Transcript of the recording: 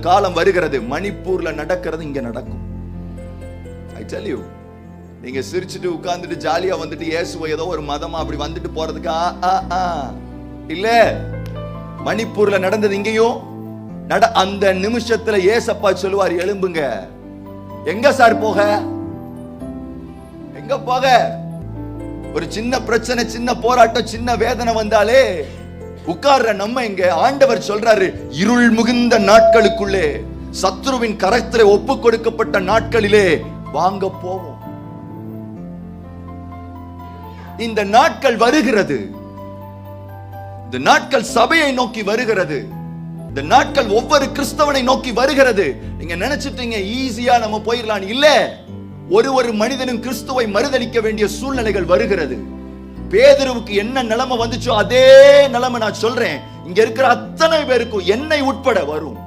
காலம் வருகிறது, மணிப்பூர்ல நடக்கிறது இங்க நடக்கும். I tell you, நீங்க சிரிச்சுட்டு உட்கார்ந்துட்டு ஜாலியா வந்துட்டு இயேசுவை ஏதோ ஒரு மதமா அப்படி வந்துட்டு போறதுக்கு இல்ல. மணிப்பூர்ல நடந்தது இங்கேயும் அந்த நிமிஷத்துல ஏசப்பா சொல்லுவார், எழும்புங்க. எங்க சார் போக? எங்க போக? ஒரு சின்ன பிரச்சனை, சின்ன போராட்டம், சின்ன வேதனை வந்தாலே உட்கார்ற நம்ம இங்க ஆண்டவர் சொல்றாரு, இருள் மிகுந்த நாட்களுக்குள்ளே, சத்துருவின் கரத்திலே ஒப்பு கொடுக்கப்பட்ட நாட்களிலே வாங்க போவோம். இந்த நாட்கள் வருகிறது. இந்த நாட்கள் சபையை நோக்கி வருகிறது. இந்த நாட்கள் ஒவ்வொரு கிறிஸ்தவனை நோக்கி வருகிறது. நீங்க நினைச்சிட்டீங்க ஈஸியா நம்ம போயிடலாம். இல்ல, ஒரு மனிதனும் கிறிஸ்துவை மறுதலிக்க வேண்டிய சூழ்நிலைகள் வருகிறது. பேதுருவுக்கு என்ன நிலைமை வந்துச்சோ அதே நிலைமை நான் சொல்றேன் இங்க இருக்கிற அத்தனை பேருக்கும், என்னை உட்பட வரும்.